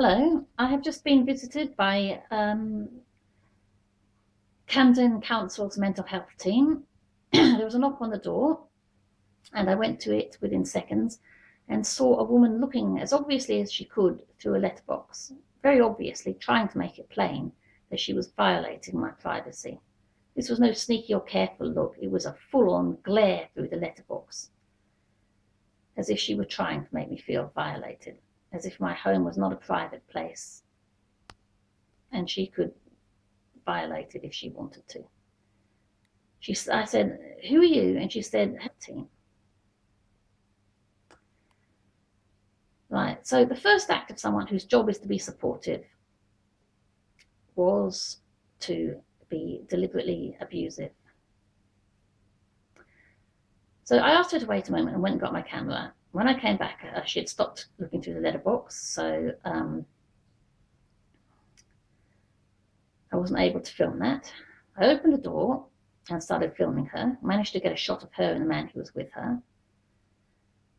Hello, I have just been visited by Camden Council's mental health team. There was a knock on the door, and I went to it within seconds and saw a woman looking as obviously as she could through a letterbox, very obviously trying to make it plain that she was violating my privacy. This was no sneaky or careful look, it was a full-on glare through the letterbox, as if she were trying to make me feel violated, as if my home was not a private place and she could violate it if she wanted to. I said, "Who are you?" And she said, "Team." Right, so the first act of someone whose job is to be supportive was to be deliberately abusive. So I asked her to wait a moment and went and got my camera. When I came back, she had stopped looking through the letterbox, so I wasn't able to film that. I opened the door and started filming her. Managed to get a shot of her and the man who was with her.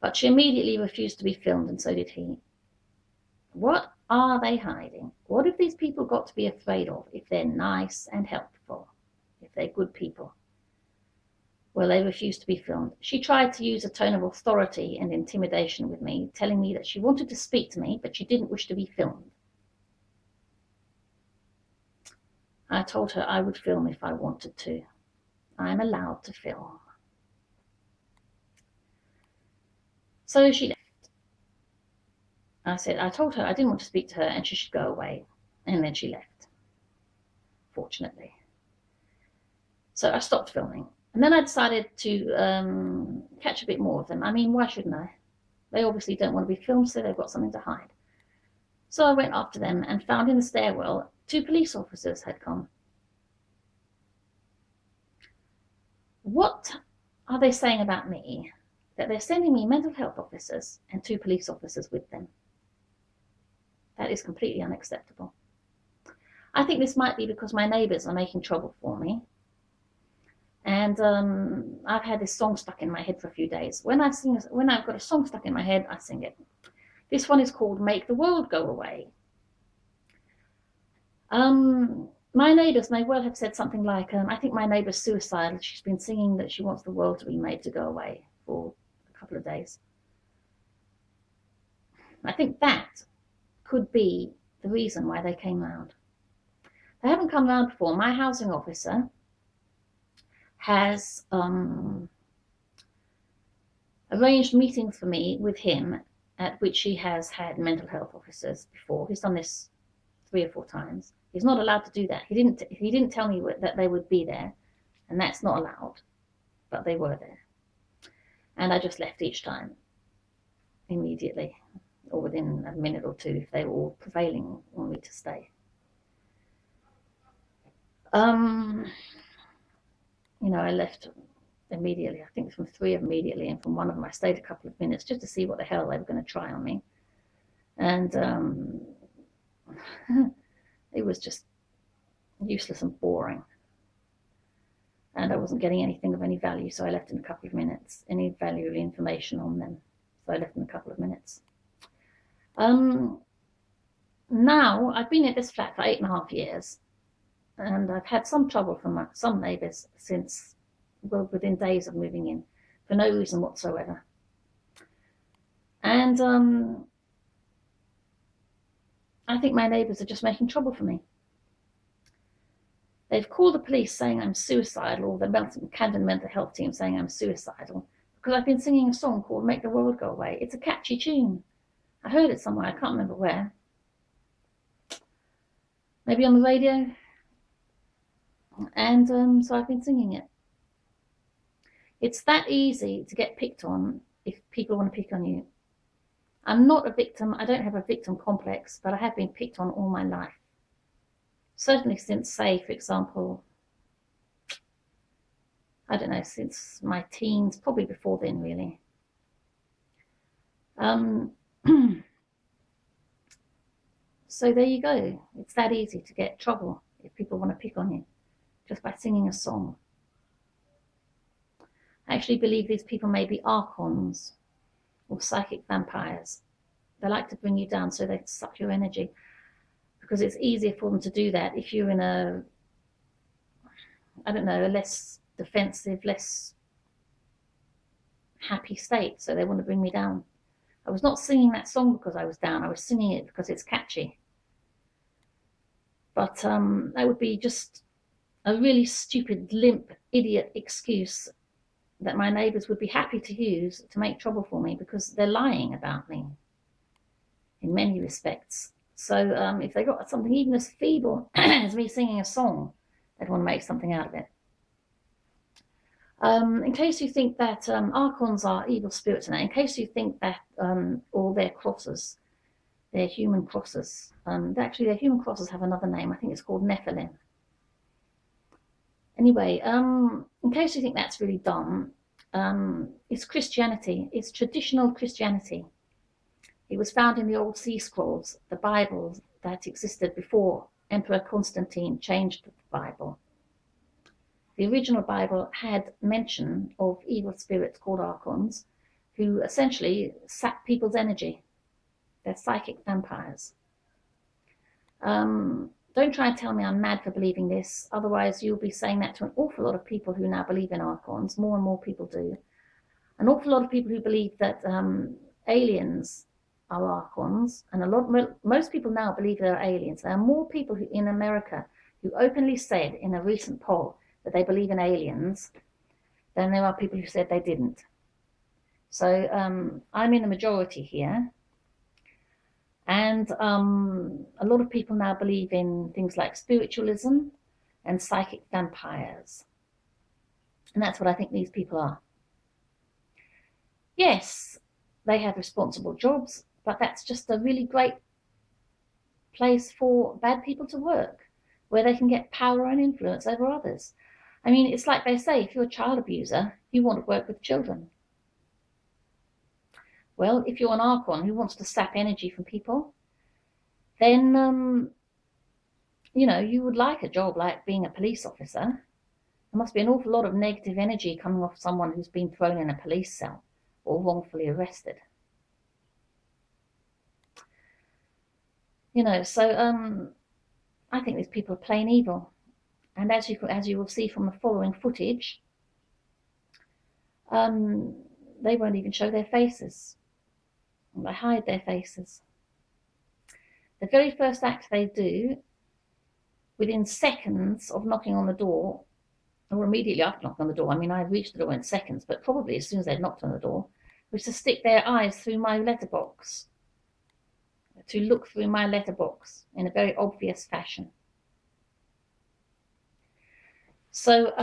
But she immediately refused to be filmed, and so did he. What are they hiding? What have these people got to be afraid of if they're nice and helpful, if they're good people? Well, they refused to be filmed. She tried to use a tone of authority and intimidation with me, telling me that she wanted to speak to me, but she didn't wish to be filmed. I told her I would film if I wanted to. I'm allowed to film. So she left. I told her I didn't want to speak to her and she should go away. And then she left, fortunately. So I stopped filming. And then I decided to catch a bit more of them. I mean, why shouldn't I? They obviously don't want to be filmed, so they've got something to hide. So I went after them and found in the stairwell 2 police officers had come. What are they saying about me? That they're sending me mental health officers and 2 police officers with them. That is completely unacceptable. I think this might be because my neighbours are making trouble for me. And I've had this song stuck in my head for a few days. When I've got a song stuck in my head, I sing it. This one is called "Make the World Go Away." My neighbours may well have said something like, I think my neighbour's suicidal. She's been singing that she wants the world to be made to go away for a couple of days. I think that could be the reason why they came round. They haven't come round before. My housing officer has arranged meetings for me with him at which he has had mental health officers before. He's done this 3 or 4 times. He's not allowed to do that. He didn't tell me that they would be there, and that's not allowed, but they were there. And I just left each time immediately, or within a minute or 2 if they were all prevailing on me to stay. You know, I left immediately. I think from 3 immediately, and from one of them I stayed a couple of minutes just to see what the hell they were going to try on me. And it was just useless and boring. And I wasn't getting anything of any value, so I left in a couple of minutes. Any valuable information on them, so I left in a couple of minutes. Now, I've been at this flat for 8.5 years, and I've had some trouble from some neighbours since, well, within days of moving in, for no reason whatsoever. And I think my neighbours are just making trouble for me. They've called the police saying I'm suicidal, or the Camden mental health team saying I'm suicidal, because I've been singing a song called "Make the World Go Away." It's a catchy tune. I heard it somewhere, I can't remember where. Maybe on the radio. And so I've been singing it. It's that easy to get picked on if people want to pick on you. I'm not a victim. I don't have a victim complex, but I have been picked on all my life. Certainly since, say, for example, I don't know, since my teens, probably before then, really. So there you go. It's that easy to get trouble if people want to pick on you, just by singing a song. I actually believe these people may be archons or psychic vampires. They like to bring you down so they suck your energy, because it's easier for them to do that if you're in a, I don't know, a less defensive, less happy state. So they want to bring me down. I was not singing that song because I was down. I was singing it because it's catchy. But that would be just a really stupid, limp, idiot excuse that my neighbours would be happy to use to make trouble for me, because they're lying about me in many respects. So if they got something even as feeble as me singing a song, they'd want to make something out of it. In case you think that archons are evil spirits, in case you think that all their crosses, they're human crosses. Actually, their human crosses have another name. I think it's called Nephilim. Anyway, in case you think that's really dumb, it's Christianity. It's traditional Christianity. It was found in the old sea scrolls, the Bible that existed before Emperor Constantine changed the Bible. The original Bible had mention of evil spirits called archons, who essentially sap people's energy. They're psychic vampires. Don't try and tell me I'm mad for believing this, otherwise you'll be saying that to an awful lot of people who now believe in archons. More and more people do. An awful lot of people who believe that aliens are archons, and most people now believe there are aliens. There are more people in America who openly said in a recent poll that they believe in aliens than there are people who said they didn't. So I'm in the majority here. And a lot of people now believe in things like spiritualism and psychic vampires. And that's what I think these people are. Yes, they have responsible jobs, but that's just a really great place for bad people to work, where they can get power and influence over others. I mean, it's like they say, if you're a child abuser, you want to work with children. Well, if you're an archon who wants to sap energy from people, then, you know, you would like a job like being a police officer. There must be an awful lot of negative energy coming off someone who's been thrown in a police cell or wrongfully arrested. You know, so I think these people are plain evil. And as you will see from the following footage, they won't even show their faces. They hide their faces. The very first act they do, within seconds of knocking on the door, or immediately after knocking on the door, I mean, I reached the door in seconds, but probably as soon as they'd knocked on the door, was to stick their eyes through my letterbox, to look through my letterbox in a very obvious fashion. So,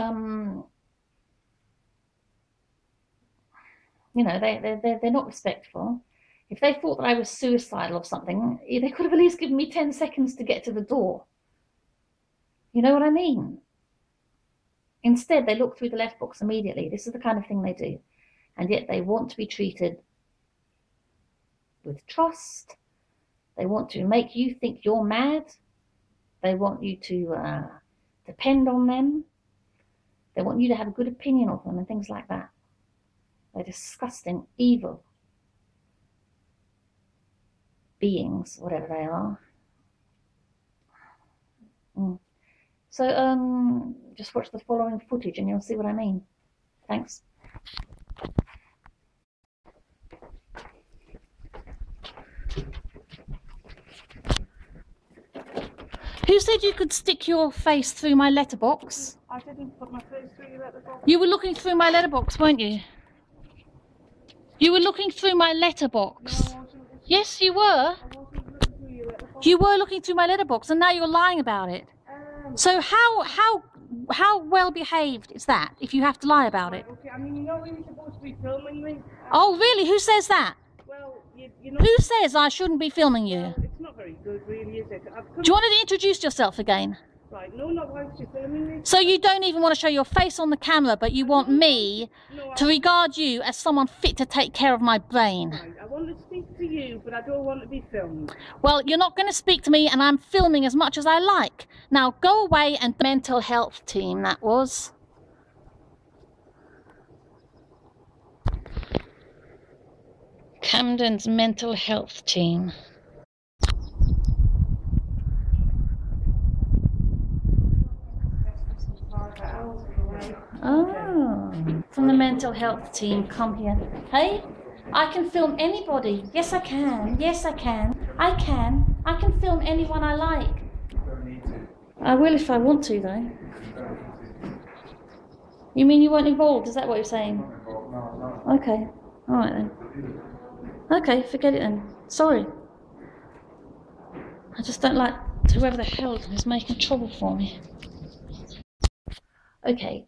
you know, they're not respectful. If they thought that I was suicidal or something, they could have at least given me 10 seconds to get to the door. You know what I mean? Instead, they look through the letterbox immediately. This is the kind of thing they do. And yet they want to be treated with trust. They want to make you think you're mad. They want you to depend on them. They want you to have a good opinion of them and things like that. They're disgusting, evil beings, whatever they are. So just watch the following footage and you'll see what I mean. Thanks. Who said you could stick your face through my letterbox? I didn't put my face through your letterbox. You were looking through my letterbox, weren't you? You were looking through my letterbox. No, Yes, you were. I wasn't looking through your letterbox. You were looking through my letterbox, and now you're lying about it. So how well behaved is that if you have to lie about it? Okay, I mean, you're not really supposed to be filming me. Oh, really? Who says that? Well, you know. Who says I shouldn't be filming you? Well, it's not very good, really, is it? Do you want to introduce yourself again? Right, no, not whilst you're filming me. So you don't even want to show your face on the camera, but you want me to regard you as someone fit to take care of my brain. Right, I want to speak to you, but I don't want to be filmed. Well, you're not going to speak to me, and I'm filming as much as I like. Now go away, and mental health team, that was. Camden's mental health team. Oh, from the mental health team, come here. Hey, I can film anybody. Yes, I can. Yes, I can. I can. I can film anyone I like. You don't need to. I will if I want to, though. You don't need to. You mean you weren't involved? Is that what you're saying? Not involved. No. Okay. All right then. Okay, forget it then. Sorry. I just don't like whoever the hell is making trouble for me. Okay,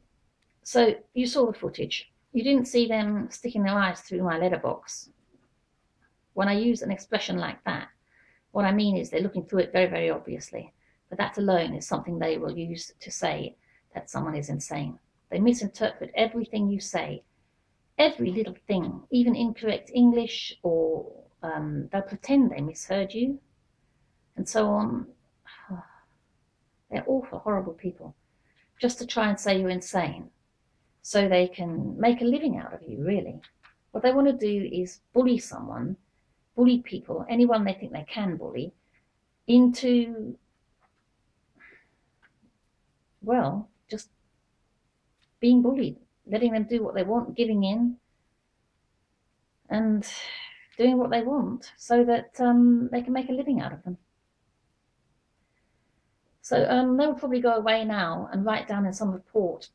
so you saw the footage. You didn't see them sticking their eyes through my letterbox. When I use an expression like that, what I mean is they're looking through it very, very obviously. But that alone is something they will use to say that someone is insane. They misinterpret everything you say, every little thing, even incorrect English, or they'll pretend they misheard you, and so on. They're awful, horrible people, just to try and say you're insane, so they can make a living out of you, really. What they want to do is bully someone, bully people, anyone they think they can bully, into, well, just being bullied, letting them do what they want, giving in, and doing what they want, so that they can make a living out of them. So they will probably go away now and write down in some report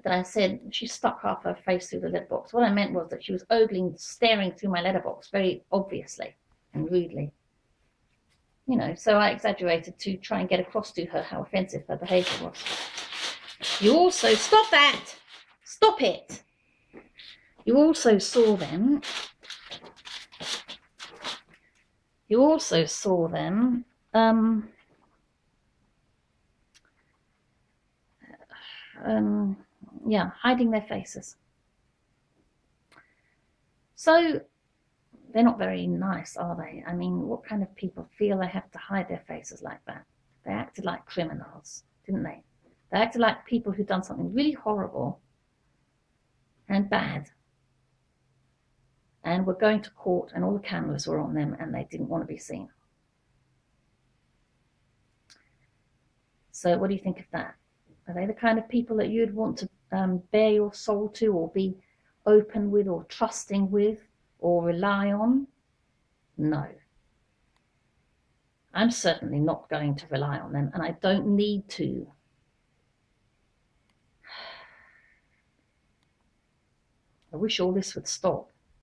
that I said she stuck half her face through the letterbox. What I meant was that she was ogling, staring through my letterbox very obviously and rudely. You know, so I exaggerated to try and get across to her how offensive her behaviour was. You also, stop that! Stop it! You also saw them. You also saw them. Yeah, hiding their faces. So they're not very nice, are they? I mean, what kind of people feel they have to hide their faces like that? They acted like criminals, didn't they? They acted like people who'd done something really horrible and bad, and were going to court, and all the cameras were on them, and they didn't want to be seen. So what do you think of that? Are they the kind of people that you'd want to bare your soul to, or be open with, or trusting with, or rely on? No. I'm certainly not going to rely on them, and I don't need to. I wish all this would stop.